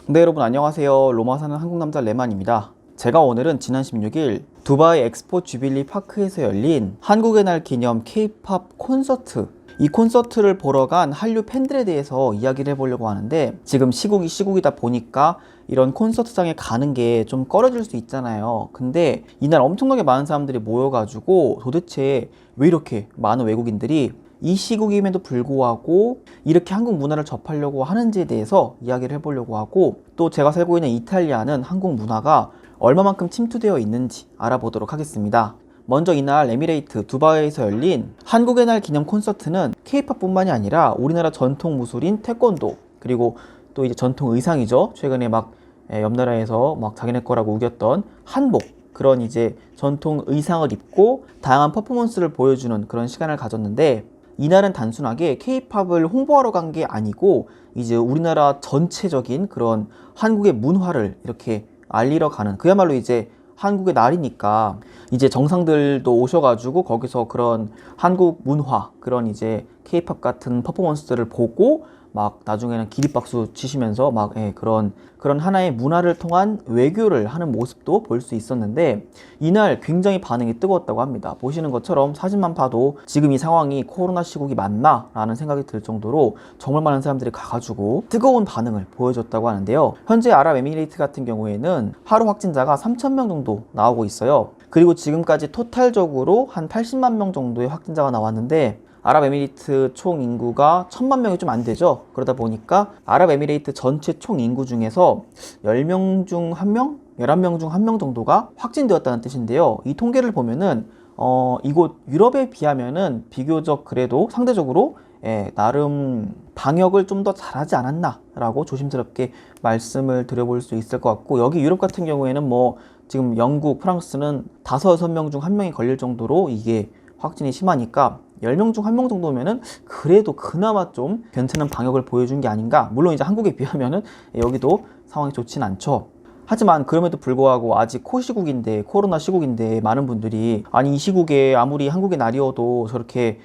네, 여러분 안녕하세요. 로마 사는 한국 남자 레만입니다. 제가 오늘은 지난 16일 두바이 엑스포 주빌리 파크에서 열린 한국의 날 기념 K-팝 콘서트, 이 콘서트를 보러 간 한류 팬들에 대해서 이야기를 해보려고 하는데, 지금 시국이다 보니까 이런 콘서트장에 가는 게 좀 꺼려질 수 있잖아요. 근데 이날 엄청나게 많은 사람들이 모여가지고 도대체 왜 이렇게 많은 외국인들이 이 시국임에도 불구하고 이렇게 한국 문화를 접하려고 하는지에 대해서 이야기를 해보려고 하고, 또 제가 살고 있는 이탈리아는 한국 문화가 얼마만큼 침투되어 있는지 알아보도록 하겠습니다. 먼저 이날 에미레이트 두바이에서 열린 한국의 날 기념 콘서트는 K-팝 뿐만이 아니라 우리나라 전통 무술인 태권도, 그리고 또 이제 전통 의상이죠. 최근에 막 옆 나라에서 막 자기네 거라고 우겼던 한복, 그런 이제 전통 의상을 입고 다양한 퍼포먼스를 보여주는 그런 시간을 가졌는데, 이날은 단순하게 K-팝을 홍보하러 간 게 아니고 이제 우리나라 전체적인 그런 한국의 문화를 이렇게 알리러 가는, 그야말로 이제 한국의 날이니까 이제 정상들도 오셔가지고 거기서 그런 한국 문화, 그런 이제 K-팝 같은 퍼포먼스들을 보고 막 나중에는 기립박수 치시면서 막 그런 하나의 문화를 통한 외교를 하는 모습도 볼 수 있었는데, 이날 굉장히 반응이 뜨거웠다고 합니다. 보시는 것처럼 사진만 봐도 지금 이 상황이 코로나 시국이 맞나? 라는 생각이 들 정도로 정말 많은 사람들이 가가지고 뜨거운 반응을 보여줬다고 하는데요. 현재 아랍에미레이트 같은 경우에는 하루 확진자가 3,000명 정도 나오고 있어요. 그리고 지금까지 토탈적으로 한 80만 명 정도의 확진자가 나왔는데, 아랍에미리트 총 인구가 1,000만 명이 좀 안 되죠. 그러다 보니까 아랍에미레이트 전체 총 인구 중에서 10명 중 1명? 11명 중 1명 정도가 확진되었다는 뜻인데요. 이 통계를 보면은 이곳 유럽에 비하면은 비교적 그래도 상대적으로 나름 방역을 좀 더 잘하지 않았나 라고 조심스럽게 말씀을 드려볼 수 있을 것 같고, 여기 유럽 같은 경우에는 뭐 지금 영국, 프랑스는 5, 6명 중 1명이 걸릴 정도로 이게 확진이 심하니까 10명 중 1명 정도면은 그래도 그나마 좀 괜찮은 방역을 보여준 게 아닌가. 물론 이제 한국에 비하면은 여기도 상황이 좋진 않죠. 하지만 그럼에도 불구하고 아직 코로나 시국인데 많은 분들이 아니 이 시국에 아무리 한국의 날이어도 저렇게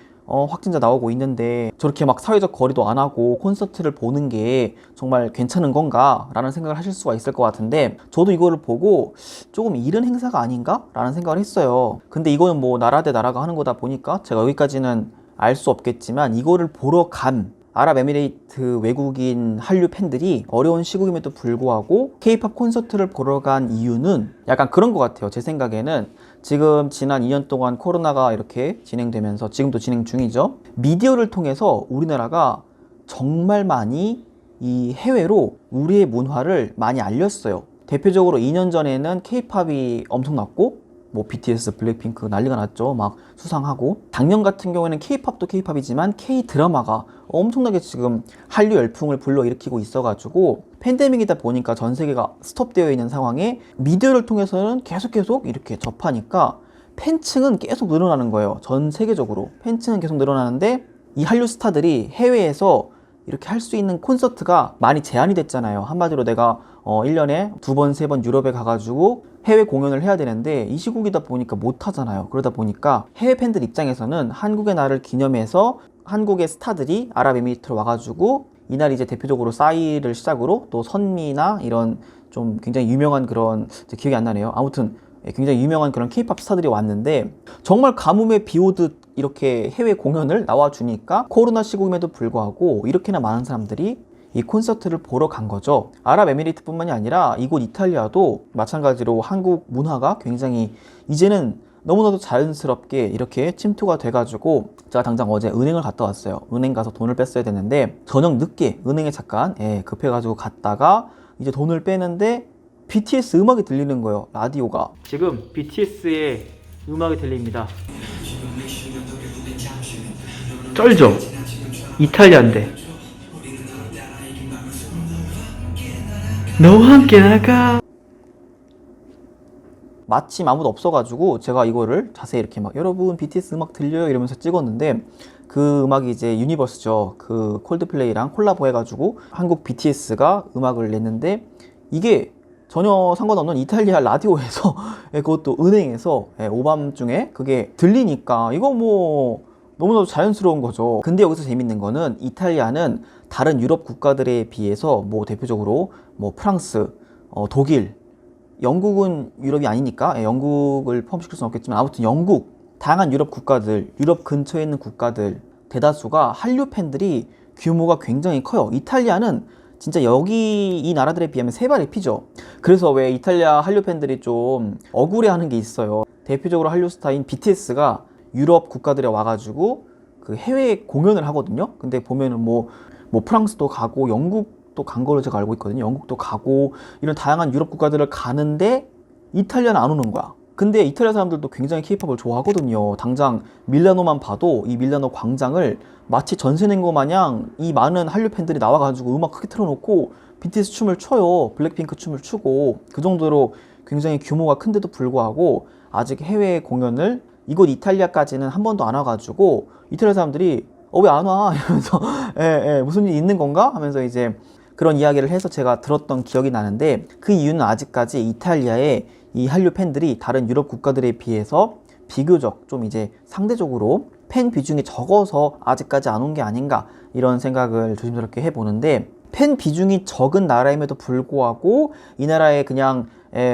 확진자 나오고 있는데 저렇게 막 사회적 거리도 안 하고 콘서트를 보는 게 정말 괜찮은 건가? 라는 생각을 하실 수가 있을 것 같은데, 저도 이거를 보고 조금 이른 행사가 아닌가? 라는 생각을 했어요. 근데 이거는 뭐 나라 대 나라가 하는 거다 보니까 제가 여기까지는 알 수 없겠지만, 이거를 보러 간 아랍에미레이트 외국인 한류 팬들이 어려운 시국임에도 불구하고 K-팝 콘서트를 보러 간 이유는 약간 그런 것 같아요. 제 생각에는 지금 지난 2년 동안 코로나가 이렇게 진행되면서 지금도 진행 중이죠. 미디어를 통해서 우리나라가 정말 많이 이 해외로 우리의 문화를 많이 알렸어요. 대표적으로 2년 전에는 K-팝이 엄청났고 뭐 BTS, 블랙핑크 난리가 났죠. 막 수상하고, 작년 같은 경우에는 K-팝도 K-팝이지만 K-드라마가 엄청나게 지금 한류 열풍을 불러일으키고 있어가지고 팬데믹이다 보니까 전 세계가 스톱되어 있는 상황에 미디어를 통해서는 계속 이렇게 접하니까 팬층은 계속 늘어나는 거예요. 전 세계적으로 팬층은 계속 늘어나는데, 이 한류 스타들이 해외에서 이렇게 할 수 있는 콘서트가 많이 제한이 됐잖아요. 한마디로 내가 1년에 2번, 3번 유럽에 가가지고 해외 공연을 해야 되는데 이 시국이다 보니까 못 하잖아요. 그러다 보니까 해외 팬들 입장에서는 한국의 날을 기념해서 한국의 스타들이 아랍에미리트로 와가지고, 이날 이제 대표적으로 싸이를 시작으로 또 선미나 이런 좀 굉장히 유명한 그런, 기억이 안 나네요. 아무튼 굉장히 유명한 그런 K-팝 스타들이 왔는데 정말 가뭄에 비 오듯 이렇게 해외 공연을 나와주니까 코로나 시국임에도 불구하고 이렇게나 많은 사람들이 이 콘서트를 보러 간 거죠. 아랍에미리트뿐만이 아니라 이곳 이탈리아도 마찬가지로 한국 문화가 굉장히 이제는 너무나도 자연스럽게 이렇게 침투가 돼가지고, 제가 당장 어제 은행을 갔다 왔어요. 은행 가서 돈을 뺐어야 되는데 저녁 늦게 은행에 잠깐 급해가지고 갔다가 이제 돈을 빼는데 BTS 음악이 들리는 거예요. 라디오가 지금 BTS의 음악이 들립니다. 쩔죠? 이탈리아인데 너와 함께 나가. 마침 아무도 없어가지고 제가 이거를 자세히 이렇게 막 여러분 BTS 음악 들려요 이러면서 찍었는데, 그 음악이 이제 유니버스죠. 그 콜드플레이랑 콜라보 해가지고 한국 BTS가 음악을 냈는데, 이게 전혀 상관없는 이탈리아 라디오에서 그것도 은행에서 오밤중에 그게 들리니까 이거 뭐 너무나도 자연스러운 거죠. 근데 여기서 재밌는 거는 이탈리아는 다른 유럽 국가들에 비해서 뭐 대표적으로 뭐 프랑스, 독일, 영국은 유럽이 아니니까 영국을 포함시킬 수는 없겠지만 아무튼 영국, 다양한 유럽 국가들, 유럽 근처에 있는 국가들 대다수가 한류 팬들이 규모가 굉장히 커요. 이탈리아는 진짜 여기 이 나라들에 비하면 세 발의 피죠. 그래서 왜 이탈리아 한류 팬들이 좀 억울해하는 게 있어요. 대표적으로 한류 스타인 BTS가 유럽 국가들에 와가지고 그 해외 공연을 하거든요. 근데 보면은 뭐 프랑스도 가고 영국도 간 걸로 제가 알고 있거든요. 영국도 가고 이런 다양한 유럽 국가들을 가는데 이탈리아는 안 오는 거야. 근데 이탈리아 사람들도 굉장히 케이팝을 좋아하거든요. 당장 밀라노만 봐도 이 밀라노 광장을 마치 전세 낸 거 마냥 이 많은 한류 팬들이 나와가지고 음악 크게 틀어놓고 BTS 춤을 춰요. 블랙핑크 춤을 추고 그 정도로 굉장히 규모가 큰데도 불구하고 아직 해외 공연을 이곳 이탈리아까지는 한 번도 안 와가지고 이탈리아 사람들이 왜 안 와? 이러면서 무슨 일이 있는 건가? 하면서 이제 그런 이야기를 해서 제가 들었던 기억이 나는데 그 이유는 아직까지 이탈리아의 이 한류 팬들이 다른 유럽 국가들에 비해서 비교적 좀 이제 상대적으로 팬 비중이 적어서 아직까지 안 온 게 아닌가 이런 생각을 조심스럽게 해보는데 팬 비중이 적은 나라임에도 불구하고 이 나라에 그냥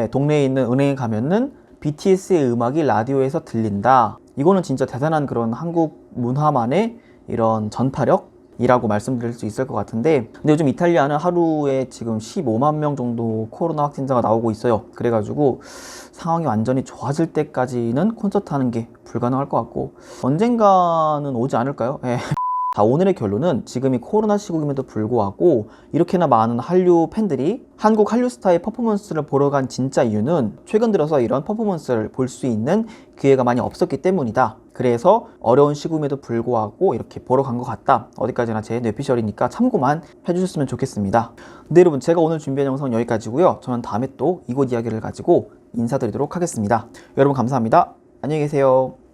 동네에 있는 은행에 가면은 BTS의 음악이 라디오에서 들린다. 이거는 진짜 대단한 그런 한국 문화만의 이런 전파력이라고 말씀드릴 수 있을 것 같은데 근데 요즘 이탈리아는 하루에 지금 15만 명 정도 코로나 확진자가 나오고 있어요. 그래가지고 상황이 완전히 좋아질 때까지는 콘서트 하는 게 불가능할 것 같고 언젠가는 오지 않을까요? 자, 오늘의 결론은 지금 이 코로나 시국임에도 불구하고 이렇게나 많은 한류 팬들이 한국 한류 스타의 퍼포먼스를 보러 간 진짜 이유는 최근 들어서 이런 퍼포먼스를 볼 수 있는 기회가 많이 없었기 때문이다. 그래서 어려운 시국임에도 불구하고 이렇게 보러 간 것 같다. 어디까지나 제 뇌피셜이니까 참고만 해주셨으면 좋겠습니다. 네, 여러분, 제가 오늘 준비한 영상은 여기까지고요. 저는 다음에 또 이곳 이야기를 가지고 인사드리도록 하겠습니다. 여러분 감사합니다. 안녕히 계세요.